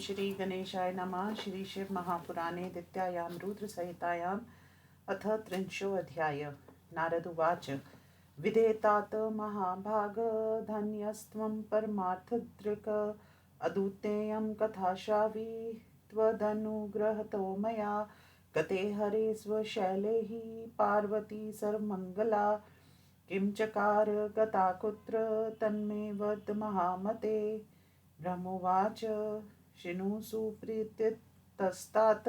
श्री गणेशाय नमः। श्री शिव महापुराणे द्वितीयायां रुद्रसंहितायाम् अथ त्रिंशोऽध्याय। नारद उवाच। विधेतात महाभाग धन्यस्त्वं परमार्थदृक् अदुत्तेयं कथाश्रावी त्वदनुग्रहतो मया गते हरे स्वशैले हि पार्वती सर्वमङ्गला किं चकार गता कुत्र तन्मे वद महामते। ब्रह्मोवाच। शृणु सुप्रीतितस्तात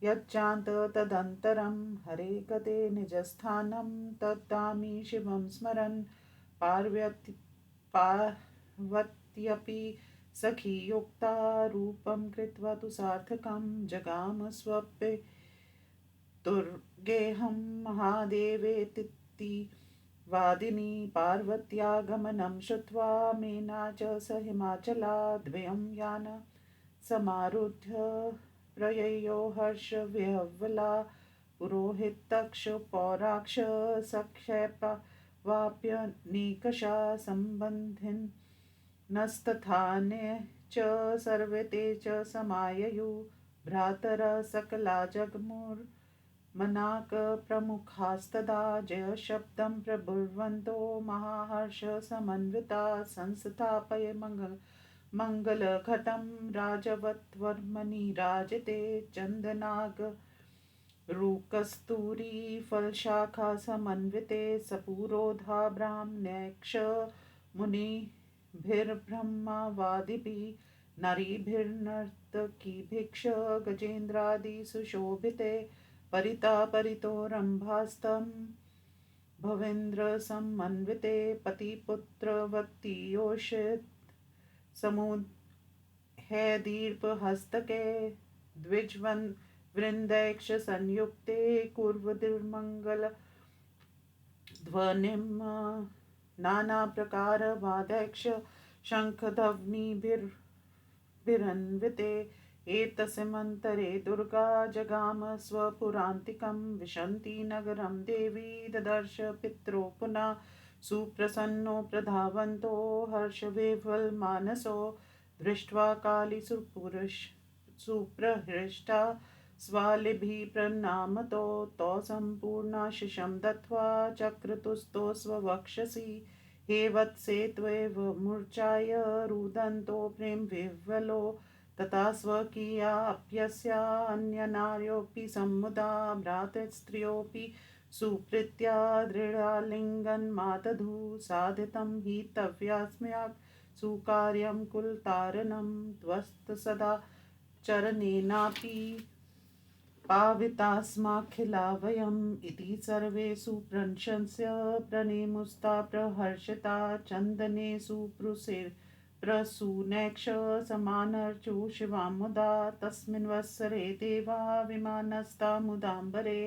यच्चान्त तदन्तरं हरे गते निजस्थानं तद्दामि शिवं स्मरन् पार्वत्यपि सखीयुक्ता रूपं कृत्वा तु सार्थकं जगाम स्वप्ने दुर्गेऽहं महादेवेति वादिनी पार्वत्यागमनं श्रुत्वा मेना च स हिमाचला द्वयं यान समारुध्य प्रययो हर्षविह्वला पुरोहितक्ष पौराक्ष सख्यैर्वाप्यनेकशा सम्बन्धिन् नस्तथान्ये च सर्वे ते च समाययु भ्रातरः सकला जग्मुर्मनाक प्रमुखास्तदा जय शब्दं प्रब्रुवन्तो महाहर्षसमन्विता संस्थापय मङ्गलघटं राजवत्वर्मणि राजते चन्दनाग रुकस्तूरी फलशाखा समन्विते सपुरोधा ब्राह्मणैक्ष मुनिभिर्ब्रह्मवादिभिः नरीभिर्नर्तकीभिक्ष गजेन्द्रादि सुशोभिते परिता परितो रम्भास्तं भवेन्द्र समन्विते पतिपुत्रवत्योषित समुहैदीर्घहस्तके द्विजवन वृन्दैक्ष संयुक्ते कुर्वद्भिर्मङ्गल ध्वनिं नाना प्रकार वादैक्ष शङ्खध्वनिभिरन्विते एतस्मिन्नन्तरे दुर्गा जगाम स्वपुरान्तिकं विशन्ति नगरं देवी ददर्श पित्रो पुनः सुप्रसन्नो प्रधावन्तो हर्षविह्वलमानसो दृष्ट्वा काली सुप्रहृष्टा स्वालिभिः प्रणामतो तौ सम्पूर्णाशिषं दत्त्वा चक्रतुस्तो स्ववक्षसि हे वत्से त्वैव मूर्छाय रुदन्तो प्रेमविह्वलो तथा स्वकीयाप्यस्या अन्यनार्योऽपि सम्मुदा भ्रातृस्त्रियोऽपि सुप्रीत्या दृढालिङ्गनमादधु साधितं हि तव्यास्म्यात् सुकार्यं कुलतारणं त्वत्सदा चरणेनापि पावितास्माखिला वयम् इति सर्वे सुप्रशंस्य प्रणेमुस्ता प्रहर्षिता चन्दने सुप्रसूनैक्ष समानर्चु शिवां मुदा तस्मिन् वत्सरे देवा विमानस्ता मुदाम्बरे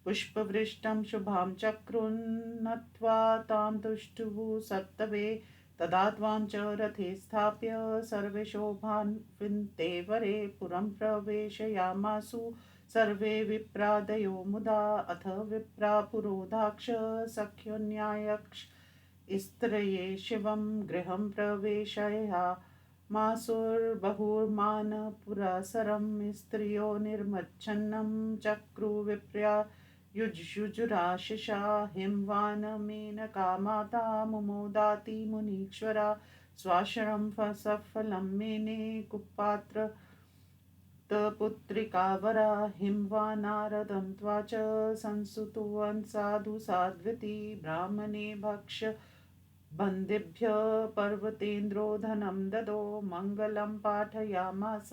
पुष्पवृष्टं शुभां चक्रुन्नत्वा तां तुष्टुः सप्तवे तदा त्वां च रथे स्थाप्य सर्वे शोभान्विते वरे पुरं प्रवेशयामासु सर्वे विप्रादयो मुदा अथ विप्रा पुरोधाक्ष सख्योन्यायक्ष स्त्रये शिवं गृहं प्रवेशयामासुर्बहुर्मानपुरःसरं स्त्रियो निर्मच्छन्नं चक्रुविप्र्या युजुराशिषा हिमवान् मेनका माता मुमोदाति मुनीश्वरा स्वाश्रम सफलं मेने कुपात्र पुत्रिकावरा हिमवानारदं त्वा च संसुतुवन् साधु साध्विति ब्राह्मणे भक्ष बन्दिभ्य पर्वतेन्द्रो धनं ददो मङ्गलं पाठयामास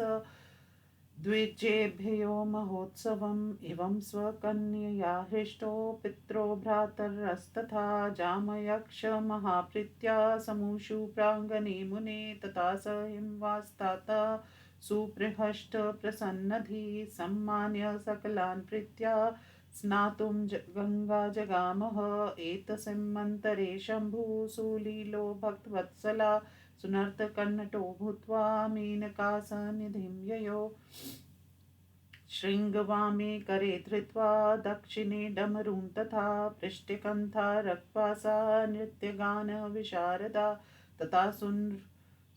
द्विजेभ्यो महोत्सवम् इवं स्वकन्यया हृष्टो पित्रो भ्रातरस्तथा जामयक्ष महाप्रीत्या समुषु प्राङ्गणे मुने तथा स हिमवास्ताता सुप्रहष्ट प्रसन्नधि सम्मान्य सकलान् प्रीत्या स्नातुं गंगा जगामः एतस्मिन्नन्तरे शम्भुः सुलीलो भक्तवत्सला सुनर्तकन्नटो भूत्वा मेनका सन्निधिं ययो शृङ्गवामे करे धृत्वा दक्षिणे डमरुं तथा पृष्ठे कन्था रक्तवासा नृत्यगानविशारदा तथा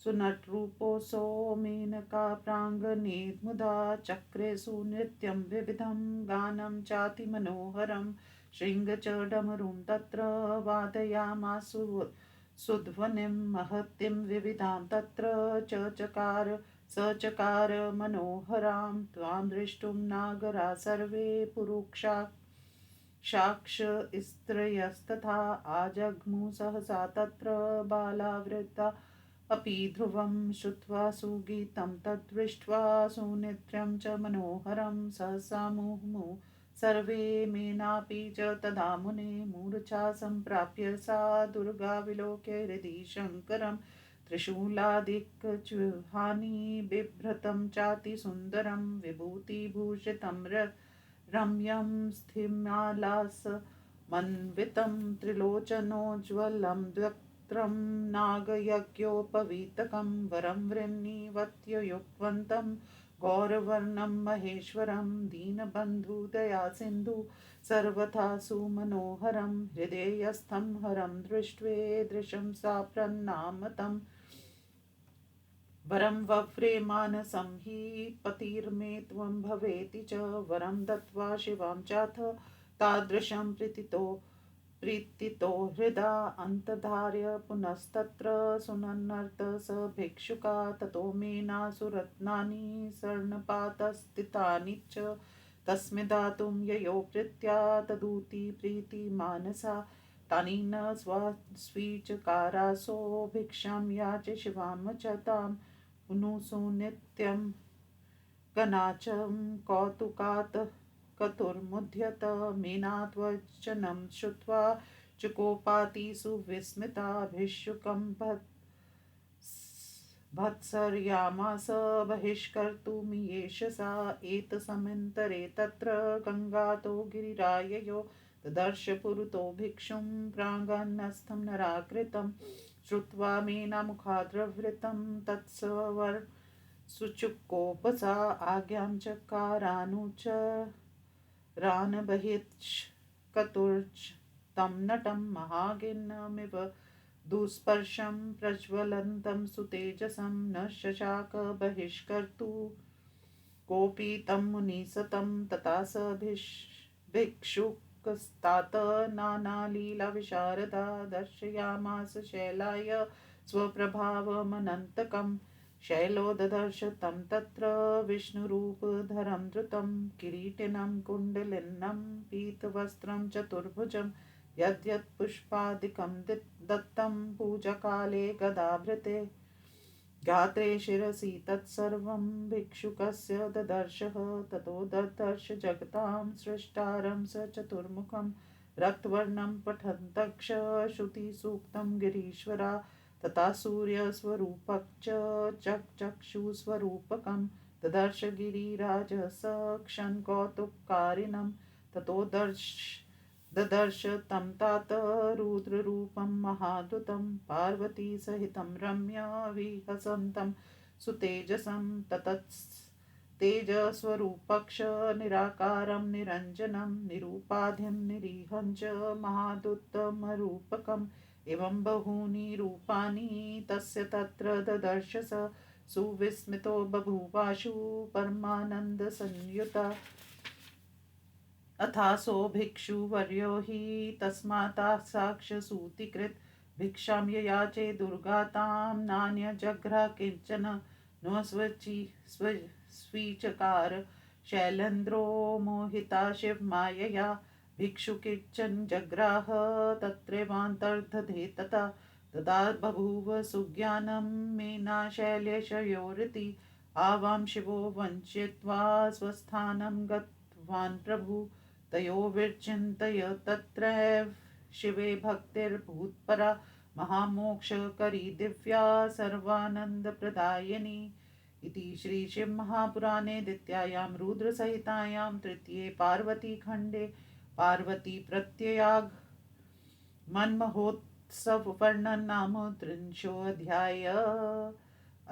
सुनटरूपोऽसौ मेनकाप्राङ्गणे मुदा चक्रे सुनृत्यं विविधं गानं चातिमनोहरं शृङ्ग च डमरुं तत्र वादयामासु सुध्वनिं महतीं विविधां तत्र चकार सचकार मनोहरां त्वां द्रष्टुं नागरा सर्वे पुरुक्षा साक्ष स्त्रियस्तथा आजग्मु सहसा तत्र बालावृता अपि ध्रुवं श्रुत्वा सुगीतं तद्दृष्ट्वा सुनित्यं च मनोहरं सहसा मुहुः सर्वे मेनापि च तदा मुने मूर्छा सम्प्राप्य सा दुर्गा विलोक्य हृदि शङ्करं त्रिशूलादिक्चुहानि बिभ्रतं चातिसुन्दरं विभूतिभूषितं रम्यं स्थिमालासमन्वितं त्रिलोचनोज्ज्वलं द्वक्त्रं नागयज्ञोपवीतकं वरं वृन्नीवत्ययुक्तवन्तं गौरवर्णं महेश्वरं दीनबन्धुदयासिन्धु सर्वथा सुमनोहरं हृदयस्थं हरं दृष्ट्वेदृशं सा प्रन्नामतम् वरं वव्रे मानसं हि पतिर्मे त्वं भवेति च वरं दत्त्वा शिवां चाथ तादृशं प्रीतितो हृदा अन्तर्धार्य पुनस्तत्र सुनन्नर्त स भिक्षुका ततो मेनासुरत्नानि स्वर्णपातस्थितानि च तस्मै दातुं ययो प्रीत्या तदूति प्रीतिमानसा तानि न स्वीचकारासो भिक्षां याचे शिवां च तां पुनुसु नित्यं कनाचं कौतुकात् कतुर्मुद्यत मेनात्वचनं श्रुत्वा चुकोपाति सुविस्मिता भिक्षुकं भत्सर्यामास बहिष्कर्तुमियेष सा एतस्मिन्नन्तरे तत्र गङ्गातो गिरिराययो ददर्श पुरतो भिक्षुं प्राङ्गणस्थं नराकृतं श्रुत्वा मेनामुखाद्रवृतं तत्सवर सुचुकोपसा आज्ञां चकारानुचरान् कतुर्च तं नटं महागिन्नमिव दुस्पर्शं प्रज्वलन्तं सुतेजसं न शशाक बहिष्कर्तु कोऽपि तं मुनिसतं तथा स भिक्षुकस्तात नानालीलाविशारदा दर्शयामास शैलाय स्वप्रभावमनन्तकं शैलो ददर्श तं तत्र विष्णुरूपधरं धृतं किरीटिनं कुण्डलिनं पीतवस्त्रं चतुर्भुजं यद्यत् पुष्पादिकं दत्तं पूजाकाले गदाभृते गात्रे शिरसि तत्सर्वं भिक्षुकस्य ददर्शः ततो ददर्श जगतां सृष्टारं स चतुर्मुखं रक्तवर्णं पठन्तक्ष श्रुतिसूक्तं गिरीश्वरा तथा सूर्यस्वरूपश्च चक्षुस्वरूपकं ददर्श गिरिराज स क्षणकौतुककारिणं ततो ददर्श तं तात रुद्ररूपं महाद्भुतं पार्वतीसहितं रम्य विहसन्तं सुतेजसं ततस्तेजस्वरूपक्ष निराकारं निरञ्जनं निरूपाधिं निरीहं च महादुत्तमरूपकम् एवं बहूनि रूपाणि तस्य तत्र ददर्श स सुविस्मितो बभूवाशु परमानन्दसंयुता अथासो भिक्षुवर्यो हि तस्मात् साक्षसूतीकृत भिक्षां ययाचे दुर्गा तां नान्यजग्राह किंचन न स्वीचकार शैलेन्द्रो मोहिता शिवमायया भिक्षुकिञ्चन जग्राह तत्रैवान्तर्दधे तथा तदा बभूव सुज्ञानं मेना शैलेशयोरिति आवां शिवो वञ्चयित्वा स्वस्थानं गतवान् प्रभु तयो विचिन्तय तत्रैव शिवे भक्तिर्भूतपरा महामोक्षकरी दिव्या सर्वानन्दप्रदायिनी इति श्रीशिवमहापुराणे द्वितीयायां रुद्रसहितायां तृतीये पार्वतीखण्डे पार्वतीप्रत्ययाग मन्महोत्सववर्णनं नाम त्रिंशोऽध्यायः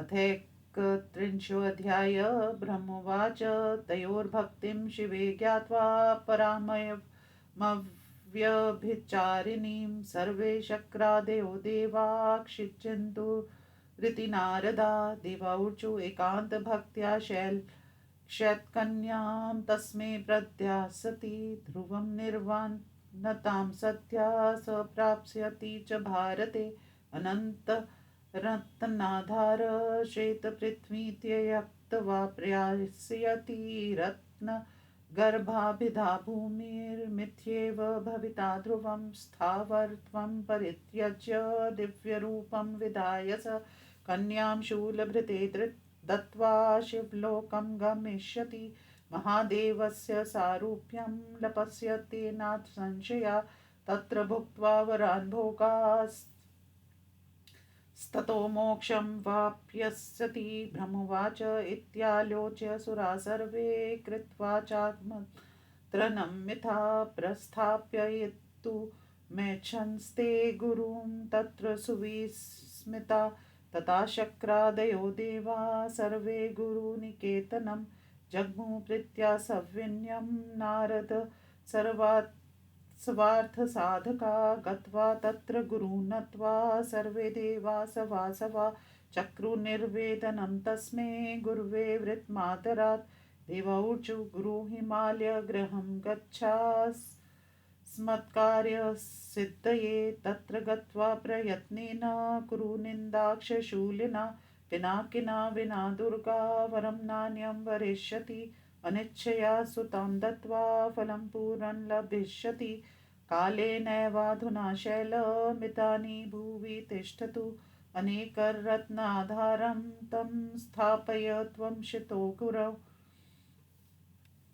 अथैकत्रिंशोऽध्याय ब्रह्मोवाच तयोर्भक्तिं शिवे ज्ञात्वा परामयमव्यभिचारिणीं सर्वे शक्रादयो देवा क्षिञ्चन्तु रीति नारदा देवाऊचु एकान्तभक्त्या क्षैत्कन्यां तस्मै प्रत्यासति ध्रुवं निर्वाणतां सत्या स प्राप्स्यति च भारते अनन्त रत्नाधार श्वेतपृथ्वीत्यक्त्वा प्रयास्यति रत्न गर्भाभिधा भूमिर्मिथ्येव भविता ध्रुवं स्थावर्त्वं परित्यज्य दिव्यरूपं विधाय स कन्यां शूलभृते दत्त्वा शिवलोकं गमिष्यति महादेवस्य सारूप्यं लपस्यते नाथ संशया तत्र भुक्त्वा वरान् भोगास्ततो मोक्षं वाप्स्यति ब्रह्मवाच इत्यालोच्य सुरा सर्वे कृत्वा चात्मत्रनं मिथा प्रस्थाप्य यत्तु मेच्छन्स्ते गुरुं तत्र सुविस्मिता तथा शक्रादयो देवा सर्वे गुरुनिकेतनं जग्मुप्रीत्या सविनयं नारद स्वार्थसाधका गत्वा तत्र गुरुं नत्वा सर्वे देवा सवासवा चक्रुर्निवेदनं तस्मै गुरुवे वृत्मादरात् देवौचु गुरु हिमालयगृहं गच्छास्मत्कार्यसिद्धये तत्र गत्वा प्रयत्नेन कुरु निन्दाक्षशूलिना पिनाकिना विना दुर्गा वरं नान्यं वरिष्यति अनिच्छया सुतां दत्त्वा फलं पूरं लभिष्यति कालेनैवाधुना शैलमितानि भुवि तिष्ठतु अनेकरत्नाधारं तं स्थापय त्वं शितो गुरौ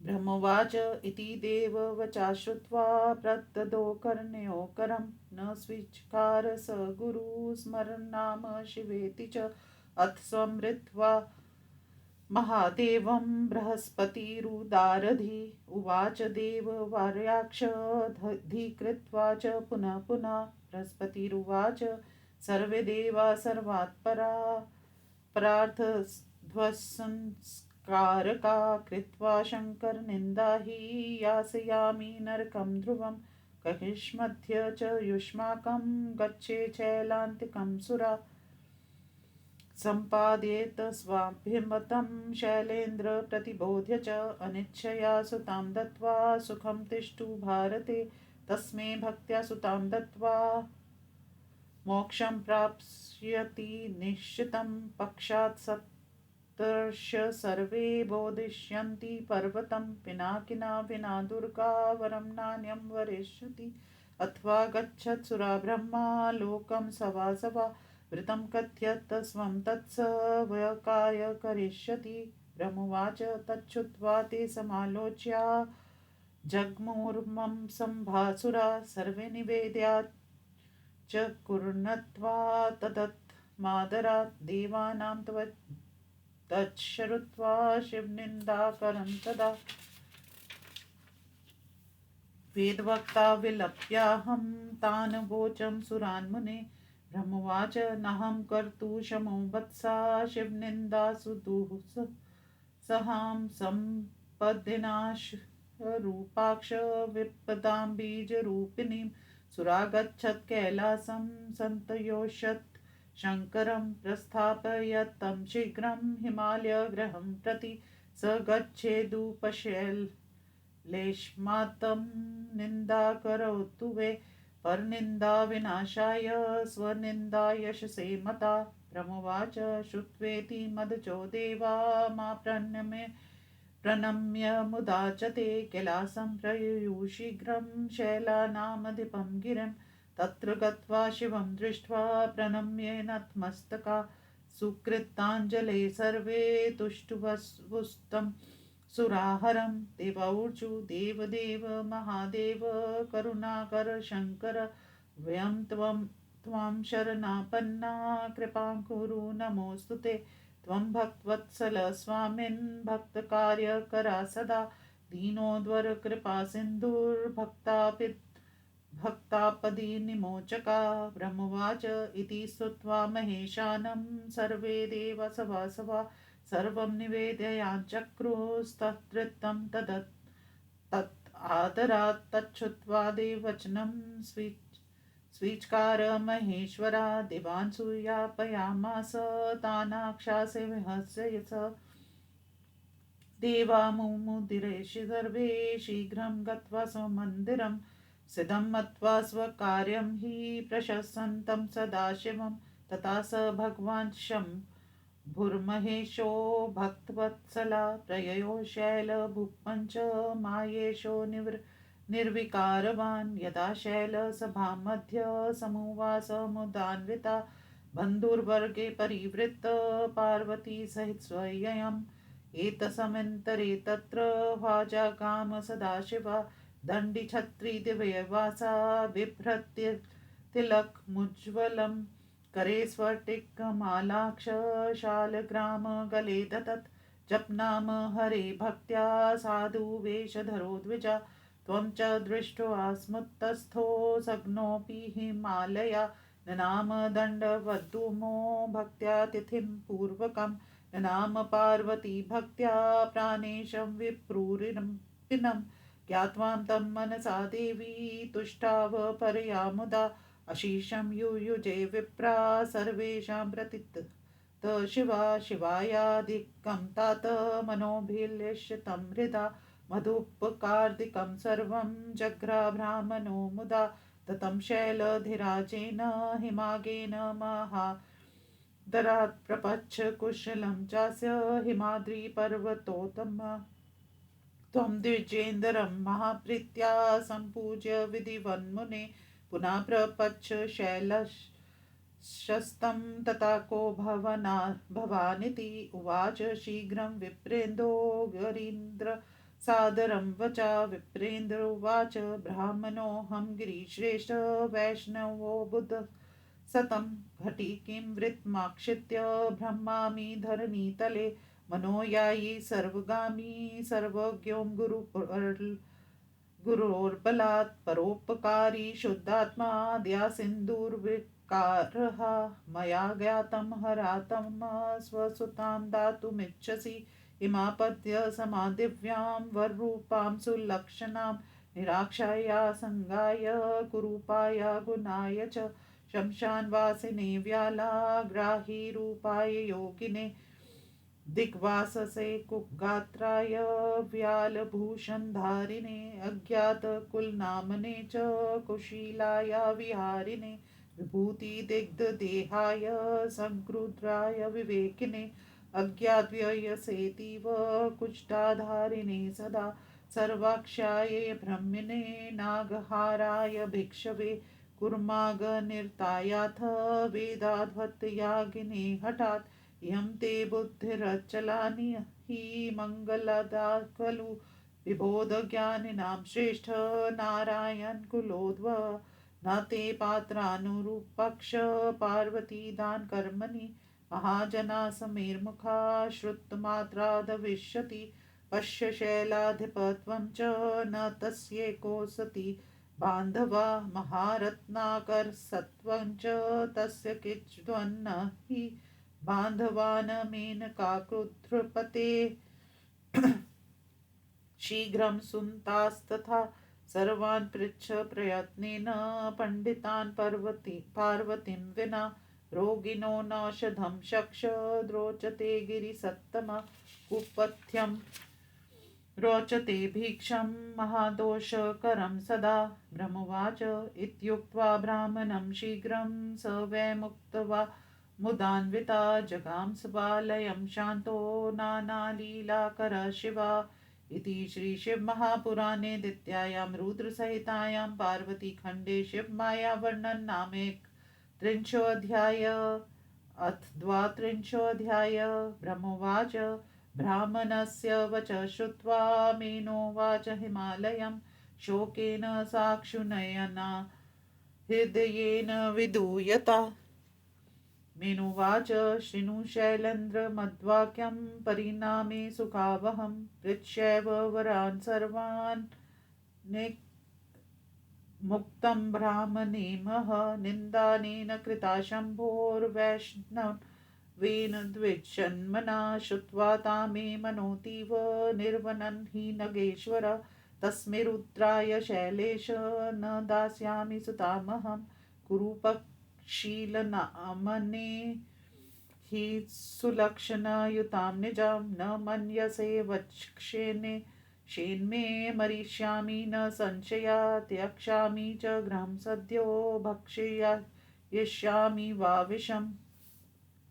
ब्रह्मवाच इति देववचा श्रुत्वा प्रददौ कर्णयो करं न स्वीचकार स गुरुस्मरन्नाम शिवेति च अथ स्मृत्वा महादेवं बृहस्पतिरुदारधि उवाच देववार्याक्षधीकृत्वा च पुनः पुनः बृहस्पतिरुवाच सर्वे देवा सर्वात्परा परार्थध्वंसकारका कृत्वा शङ्करनिन्दा हि यास्यामि नरकं ध्रुवं कहिष्मध्य च युष्माकं गच्छे शैलान्तिकं सुरा सम्पाद्येत स्वाभिमतं शैलेन्द्र प्रतिबोध्य च अनिच्छया सुतां दत्त्वा सुखं तिष्ठु भारते तस्मै भक्त्या सुतां दत्त्वा मोक्षं प्राप्स्यति निश्चितं पक्षात् सप्तर्ष सर्वे बोधिष्यन्ति पर्वतं पिनाकिना विना दुर्गा वरं नान्यं वरिष्यति अथवा गच्छत् सुरा ब्रह्मा लोकं सवासवा वृतं कथयत् स्वं तत्स वयकाय करिष्यति ब्रह्मवाच तच्छ्रुत्वा ते समालोच्या जग्मुर्मं सम्भासुरा सर्वे निवेद्या च कुर्णत्वा तदत् मादरात् देवानां तच्छ्रुत्वा शिवनिन्दाकरं तदा वेदवक्ता विलप्याहं तान् वोचं सुरान्मुने ब्रह्मवाच नाहं कर्तुशमो वत्सा शिवनिन्दासु दुःसहां सम्पद्दिनाशरूपाक्ष विपदां बीजरूपिणीं सुरा गच्छत् कैलासं सन्तयोषत् शङ्करं प्रस्थापयत् तं शीघ्रं हिमालयगृहं प्रति स गच्छेदुपशैलेष्मातं निन्दा करोतु वे परनिन्दा विनाशाय स्वनिन्दा यशसे मता ब्रह्मवाच श्रुत्वेति मदचो देवा मा प्रणम्य मुदा च ते कैलासं प्रयुयुः शीघ्रं शैलानामधिपं गिरिं तत्र गत्वा शिवं दृष्ट्वा प्रणम्य नतमस्तका सुकृताञ्जले सर्वे तुष्टुवस्तं सुराहरं देवौचु देवदेव महादेव करुणाकर शङ्कर वयं त्वां शरणापन्ना कृपां कुरु नमोऽस्तु ते त्वं भक्तवत्सल स्वामिन् भक्तकार्यकरा सदा दीनोद्वर कृपासिन्धुर्भक्तापदी निमोचका ब्रह्मवाच इति स्तुत्वा महेशानं सर्वे देवा सभासवा सर्वं निवेदयाञ्चक्रुस्तत्रतं तत् आदरात् तच्छ्रुत्वा देववचनं स्वीचकार महेश्वरा देवांसूयापयामास तानाक्षासे विहस्य स देवा मुमुदिरेष सर्वे शीघ्रं गत्वा स्वमन्दिरं सिदं मत्वा स्वकार्यं हि प्रशंसन्तं सदाशिवं तथा स भगवान् शम्भुर्महेशो भक्तवत्सला प्रययो शैलभुपञ्च मायेशो निर्विकारवान् यदा शैलसभामध्ये समुवासमुदान्विता बन्धुर्वर्गे परिवृत्त पार्वती सहित स्वयम् एतस्मिन्नन्तरे तत्र वाजागाम सदाशिवा दण्डिछत्री दिव्यवासा बिभ्रत्य तिलकमुज्ज्वलं करे स्फटिकमालाक्ष शालग्रामगले ददत् जपनाम हरे भक्त्या साधु वेषधरो द्विजा त्वं च दृष्ट्वा स्मुतस्थो सघ्नोऽपि हिमालया ननाम दण्डवद्दुमो भक्त्या तिथिं पूर्वकम् नाम पार्वती भक्त्या प्राणेशं विप्रूरिणं ज्ञात्वां तं मनसा देवी तुष्टाव परया मुदा अशीशं युयुजे विप्रा सर्वेषां प्रतित शिवा शिवायाधिकं तात मनोभिलषितं हृदा मधुपकार्दिकं सर्वं जग्राब्राह्मणो मुदा ततं शैलधिराजेन हिमागेन दरात् प्रपच्छ कुशलं चास्य हिमाद्रिपर्वतोत्तम त्वं द्विजेन्दरं महाप्रीत्या सम्पूज्य विधिवन्मुने पुनः प्रपच्छ शैलशस्तं तथा को भवानिति उवाच शीघ्रं विप्रेन्दो गरीन्द्र सादरं वचा विप्रेन्द्र उवाच ब्राह्मणोऽहं गिरिश्रेष्ठ वैष्णवो बुध सतं घटी किं वृत्तमाक्षित्य ब्रह्मामि धरणीतले मनोयायी सर्वगामी सर्वज्ञो गुरोर्बलात् परोपकारी शुद्धात्मा दया सिन्धुर्विकारः मया ज्ञातं हरातं स्वसुतां दातुमिच्छसि इमापद्य समादिव्यां वररूपां सुलक्षणां निराक्षाया संगाय कुरूपाया गुणाय च शमशानवासिने व्यालाग्राही रूपाय योगिने दिग्वाससे कुगात्राय व्यालभूषणधारिणे अज्ञातकुलनामने च कुशीलाय विहारिणे विभूतिदिग्धदेहाय संक्रुद्राय विवेकिने अज्ञातव्ययसेतीव कुष्ठाधारिणे सदा सर्वाक्षाय ब्रह्मणे नागहाराय भिक्षवे कुर्मागनिर्तायाथ वेदाध्वतयागिने हठात् इयं ते बुद्धिरचलानि हि मङ्गलदा खलु विबोधज्ञानिनां श्रेष्ठ नारायणकुलोद्व न ते पात्रानुरूपक्ष पार्वतीदान कर्मणि महाजना समीर्मुखा श्रुतमात्रादविष्यति पश्य शैलाधिपत्वं च न तस्यैको सति बान्धवा महारत्नाकरसत्त्वं च तस्य किञ्चिद्वन्न हि बान्धवान् मेनकाकृत्रपते शीघ्रं सुन्तास्तथा सर्वान् पृच्छ प्रयत्नेन पण्डितान् पार्वतीं विना रोगिणो नौषधं चक्ष द्रोचते गिरिसत्तम कुपथ्यं रोचते भीक्षं महादोषकरं सदा ब्रह्मवाच इत्युक्त्वा ब्राह्मणं शीघ्रं स वै मुक्त्वा मुदान्विता जगां सबालयं शान्तो नानालीलाकर शिवा इति श्रीशिवमहापुराणे द्वितीयायां रुद्रसहितायां पार्वतीखण्डे शिवमायावर्णनं नामैकत्रिंशोऽध्याय अथ द्वात्रिंशोऽध्याय ब्रह्मोवाच ब्राह्मणस्य वच श्रुत्वा मेनोवाच हिमालयं शोकेन साक्षुनयना हृदयेन विदूयता मेनुवाच शृणु शैलेन्द्र मद्वाक्यं परिणामे सुखावहं पृच्छैव वरान् सर्वान् मुक्तं ब्राह्मणेमह निन्दानेन कृता शम्भोर्वैष्णवेन द्विजन्मना श्रुत्वा तामे मनोतीव निर्वनन् हि नगेश्वर तस्मै रुद्राय शैलेश न दास्यामि सुतामहं कुरूपशीलनामने हि सुलक्षणयुतां निजां न मन्यसे वक्ष्येने शेन्मे मरिष्यामि न संशया त्यक्ष्यामि च गृहं सद्यो भक्षयिष्यामि वा विषम्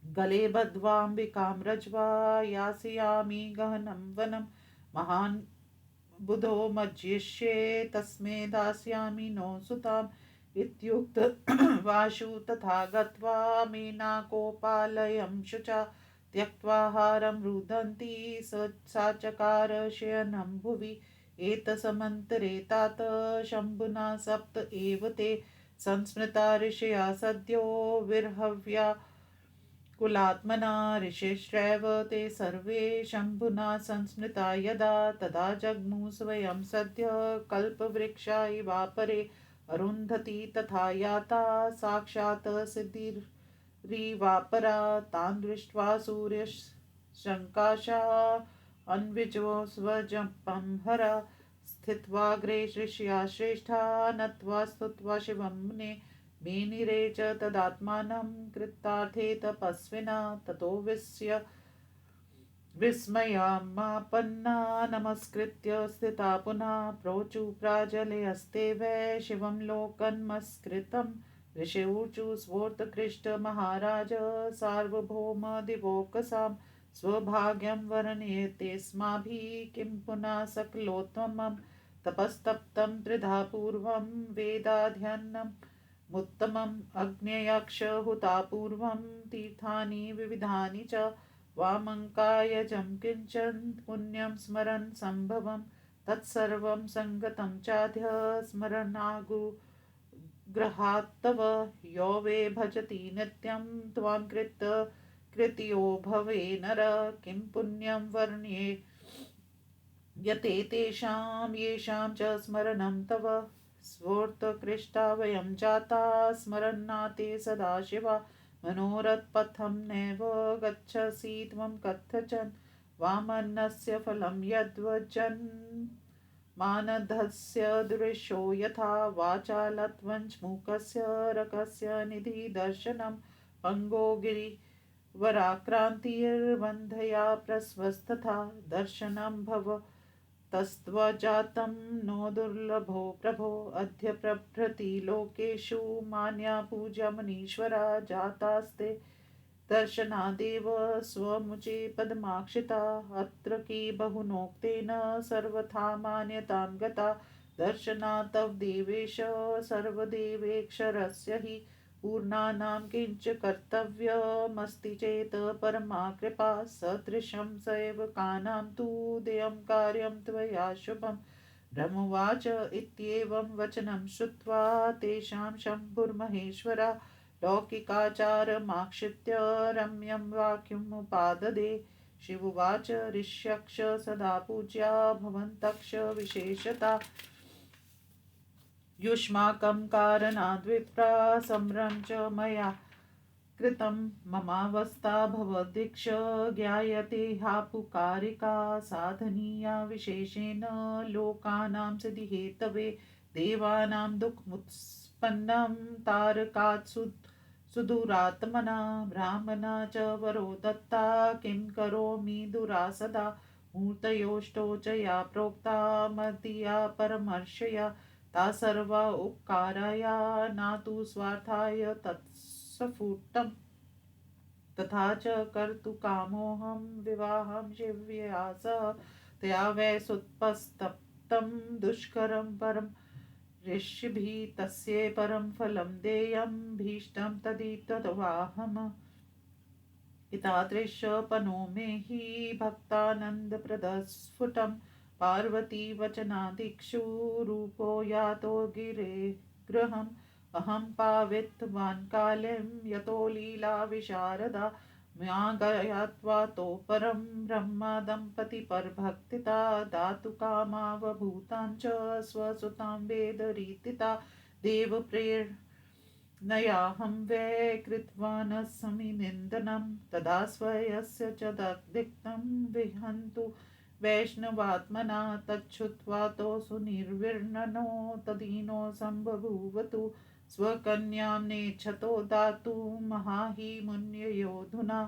गले बद्ध्वाम्बिकां रज्वा यास्यामि गहनं वनं महान् बुधो मज्जिष्ये तस्मै दास्यामि नो सुताम् इत्युक्त वाशु तथा गत्वा मीनाकोपालयं शुचा त्यक्त्वाहारं रुदन्ती सा चकार शयनं भुवि एतस्मन्तरे तात शम्भुना सप्त एव ते संस्मृता ऋषया सद्यो विर्हव्या कुलात्मना ऋषिश्रैव ते सर्वे शम्भुना संस्मृता यदा तदा जग्मु स्वयं सद्य कल्पवृक्षा इवापरे अरुन्धती तथा याता साक्षात् सिद्धिरिवापरा तान् दृष्ट्वा सूर्यशङ्काशा अन्विजो स्वजपं हरा स्थित्वाग्रे ऋष्या श्रेष्ठा नत्वा स्तुत्वा शिवं मुने मेनिरे च तदात्मानं कृतार्थे तपस्विना ततो विस्मयामापन्ना नमस्कृत्य स्थिता पुनः प्रोचु प्राजलयस्ते वै शिवं लोकन्मस्कृतं ऋषिऊचु स्वोत्कृष्टमहाराज सार्वभौम दिवोकसां स्वभाग्यं वर्णयतेऽस्माभिः किं पुनः सकलोत्तमं तपस्तप्तं त्रिधा पूर्वं वेदाध्ययनम् उत्तमम् अग्न्ययक्षहुता पूर्वं तीर्थानि विविधानि च वामङ्कायजं किञ्चन पुण्यं स्मरन् सम्भवं तत्सर्वं सङ्गतं चाद्य स्मरणागुग्रहात्तव यो वे भजति नित्यं त्वां कृतयो भवे नर किं पुण्यं वर्ण्ये यते तेषां येषां च स्मरणं तव स्वोत्कृष्टा वयं जाता स्मरन्नाते सदाशिवा मनोरथपथं नैव गच्छसि त्वं कथचन वामनस्य फलं यद्वचन् मानधस्य दृशो यथा वाचालत्वञ्च रकस्य निधिदर्शनं पङ्गो गिरिवराक्रान्तिर्वन्धया प्रस्वस्थता दर्शनं भव तस्त्वजातं नो दुर्लभो प्रभो अद्य प्रभृति लोकेषु मान्या पूजा मुनीश्वरा जातास्ते दर्शनादेव स्वमुचे पद्माक्षिता अत्र कि बहुनोक्तेन सर्वथा मान्यतां गता दर्शनात् तव देवेश सर्वदेवेक्षरस्य हि पूर्णानां किञ्च कर्तव्यमस्ति चेत् परमा कृपा सदृशं सेवकानां तु देयं कार्यं त्वया शुभम् ब्रह्मवाच इत्येवं वचनं श्रुत्वा तेषां शम्भुर्महेश्वरा लौकिकाचारमाक्षिप्य रम्यं वाक्यमुपाददे शिवोवाच ऋष्यक्ष सदा पूज्या भवन्तक्ष विशेषता युष्माकं कारणाद्विप्रा सम्रं च मया कृतं ममावस्था भवदीक्ष ज्ञायते हापुकारिका साधनीया विशेषेण लोकानां सिद्धिहेतवे देवानां दुःखमुत्पन्नं तारकात् सुदूरात्मना ब्राह्मणा च वरो दत्ता किं करोमि दुरासदा मूर्तयोष्टौ च या प्रोक्ता मतिया परमर्शया ता सर्वा उपकाराया नातु स्वार्थाय तत्सफूटम् तथा च कर्तुकामोऽहं विवाहं शिव्यया सह तया वै सुतपस्तप्तं दुष्करं परं ऋषिभिः तस्यै परं फलं देयं भीष्टं तदितवाहम् एतादृशपनो मे हि भक्तानन्दप्रदस्फुटं पार्वतीवचनादिक्षु रूपो यातो गिरे गृहम् अहं पावित्वान् कालीं यतो लीला विशारदा म्या गयात्वातो परं ब्रह्मदम्पतिपर्भक्तिता दातु कामावभूतां च स्वसुतां वेदरीतिता देवप्रेरणयाहं वै कृतवानस्मि निन्दनं तदा स्वयस्य च दिक्तं विहन्तु वैष्णवात्मना तच्छ्रुत्वा तो सुनिर्विण्णनो तदीनो सम्बभूवतु स्वकन्यां नेच्छतो दातुमहाहि मुन्ययोधुना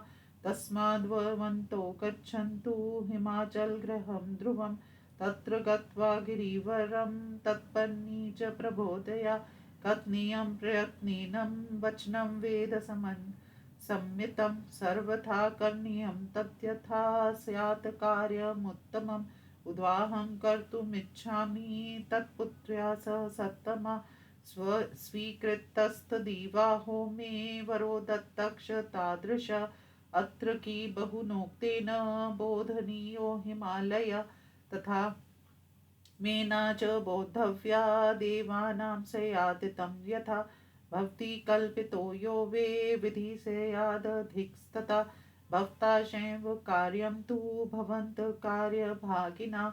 तस्माद्वन्तो गच्छन्तु हिमाचलगृहं ध्रुवं तत्र गत्वा गिरिवरं तत्पत्नी च प्रबोधया कथनीयं प्रयत्नेन वचनं संमितं सर्वथा करणीयं तद्यथा स्यात् कार्यमुत्तमम् उद्वाहं कर्तुमिच्छामि तत्पुत्र्या सह सत्तमा स्वीकृतस्तदीवाहो मे वरो दत्तक्ष तादृश अत्र की बहुनोक्तेन बोधनीयो हिमालय तथा मेना च बोद्धव्या देवानां स्यादितं यथा भवति कल्पितो यो वे विधि स्यादधिकस्तथा भवता शैव कार्यं तु भवन्तः कार्यभागिना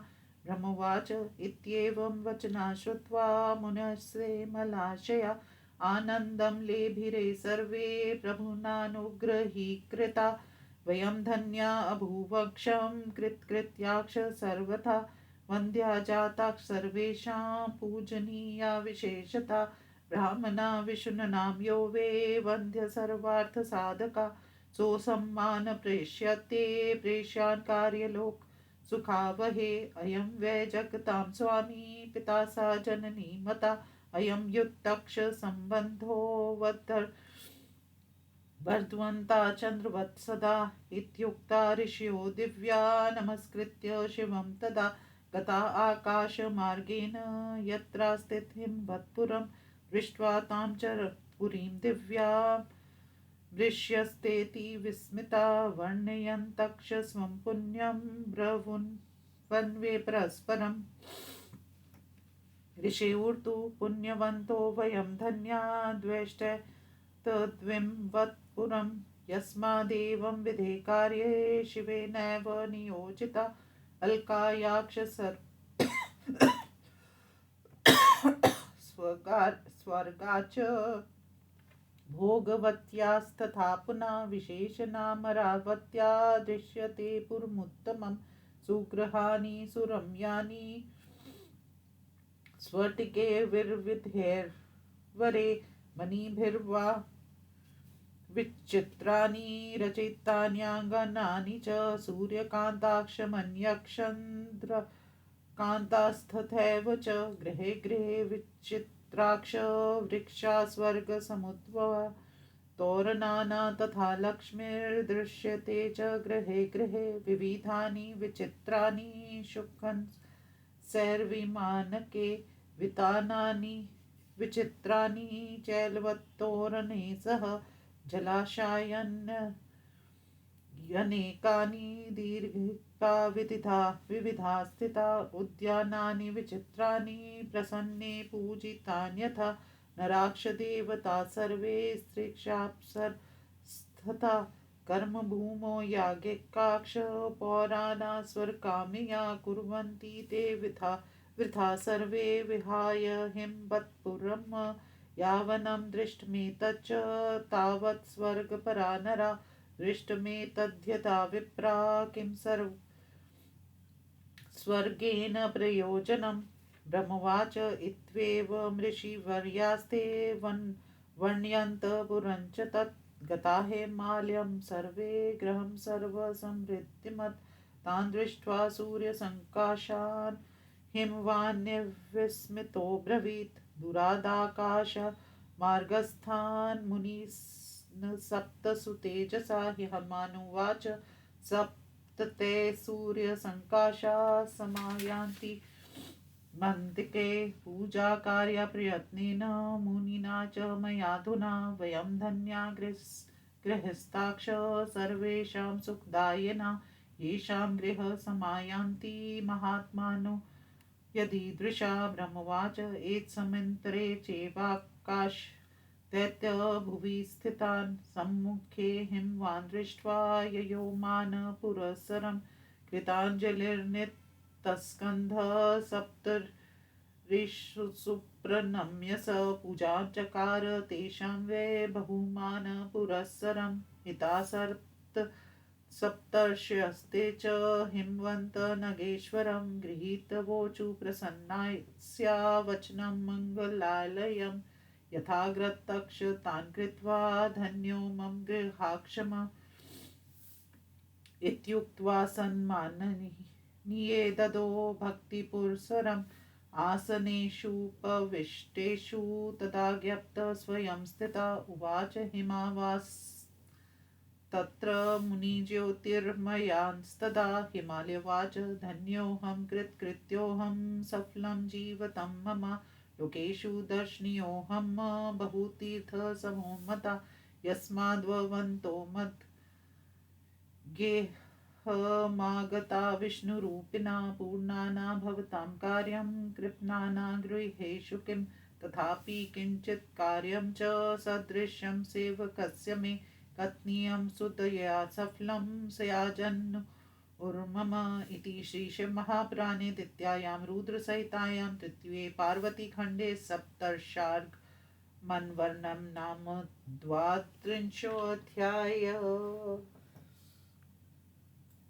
ब्रह्मवाच इत्येवं वचना श्रुत्वा मुनस्ते मलाशया आनन्दं लेभिरे सर्वे प्रभुनानुग्रहीकृता वयं धन्या अभूवक्षं कृत्कृत्याक्ष सर्वथा वन्द्या जाता सर्वेषां पूजनीया विशेषता ब्राह्मणा विष्णुनां यो वे वन्द्य सर्वार्थसाधका सोऽसम्मान प्रेष्यते प्रेष्यान् कार्यलोक सुखावहे अयं वै जगतां स्वामी पिता सा जननी मता अयं युक्तक्ष सम्बन्धो वर्धवन्ता चन्द्रवत् सदा इत्युक्ता ऋषयो दिव्या नमस्कृत्य शिवं तदा गता आकाशमार्गेण यत्रा स्थितिं वत्पुरं दृष्ट्वा तां च पुरीं दिव्यां दृश्यस्तेति विस्मिता वर्णयन्तक्ष स्वं पुण्यं ब्रवून् वन्वे परस्परम् ऋषिर्तु पुण्यवन्तो वयं धन्या द्वेष्ट तद्विंवत्पुरं यस्मादेवं विधे कार्ये शिवेनैव नियोजिता अल्कायाक्ष स्वर्गाच भोगवत्यास्तथा पुनः विशेषणामरावत्या दृश्यते पुरमुत्तमं सुगृहाणि सुरम्यानि स्फटिकैर्विविधैर्वरे मणिभिर्वा विचित्राणि रचितान्याङ्गनानि च सूर्यकान्ताक्षमन्यक्षन्द्रकान्तास्तथैव च गृहे गृहे विचित्राक्ष वृक्षा स्वर्गसमुद्भवा तोरणाना तथा लक्ष्मीर्दृश्यते च गृहे गृहे विविधानि विचित्राणि शुकन् सैर्विमानके वितानानि विचित्राणि चैलवत्तोरणे सह जलाशयान्यनेकानि दीर्घिका विविधा स्थिता उद्यानानि विचित्राणि प्रसन्ने पूजितान्यथा नराक्षदेवता सर्वे स्त्रीक्षाप्सरस्तथा कर्मभूमौ याज्ञिकाक्ष पौराणा स्वर्कामिया कुर्वन्ति ते वृथा सर्वे विहाय हिमवत्पुरम् यावनं दृष्टमेतच्च तावत् स्वर्गपरा नरा दृष्टमेतद्यथा विप्रा किं स्वर्गेण प्रयोजनम् ब्रह्मवाच इत्येवं ऋषिवर्यास्ते वर्ण्यन्त पुरञ्च तत् गता हेमालयं सर्वे गृहं सर्वसमृद्धिमत् तान् दृष्ट्वा सूर्यसङ्काशान् हिमवान्यविस्मितो ब्रवीत् दुरादाकाश मार्गस्थान् मुनिः सप्तसु तेजसा हनुमानुवाच सप्त ते सूर्यसङ्काशा समायान्ति मन्दिके पूजाकार्यप्रयत्नेन मुनिना च मयाधुना वयं धन्या गृहस्थाक्ष सर्वेषां सुखदायिना येषां गृह समायान्ति महात्मानो यदीदृशा ब्रह्मवाच एतस्मिन्नन्तरे चैवाकाश दैत्य भुवि स्थितान् सम्मुखे हिमवान् दृष्ट्वा ययो मानपुरःसरं कृताञ्जलिर्नितस्कन्धः सप्तर्षिसुप्रणम्य स पूजां चकार तेषां वै बहुमानपुरःसरं हिता सप्तर्षयस्ते च हिमवन्तनगेश्वरं गृहीतवोचु प्रसन्नास्या वचनं मङ्गलालयम् यथाग्रतक्ष तान् कृत्वा धन्यो मम गृहाक्षम इत्युक्त्वा सन्माननीये ददो भक्तिपुरःसरम् आसनेषुपविष्टेषु तदा ज्ञप्तः स्वयं स्थिता उवाच हिमावास्तत्र मुनिज्योतिर्मयांस्तदा हिमालयवाच धन्योऽहं कृत्कृत्योऽहं सफलं जीवितं मम लोकेषु दर्शनीयोऽहं बहुतीर्थसमो मता यस्माद्भवन्तो गेहमागता विष्णुरूपिणा पूर्णाना भवतां कार्यं कृपणाना गृहेषु किं तथापि किञ्चित् कार्यं च सदृशं सेवकस्य मे कथनीयं सुतया सफलं सयाजन् उर्मम इति श्रीशिवमहापुराणे द्वितीयायां रुद्रसहितायां तृतीये पार्वतीखण्डे सप्तर्षार्ग मन्वर्णनं नाम 32 अध्यायः।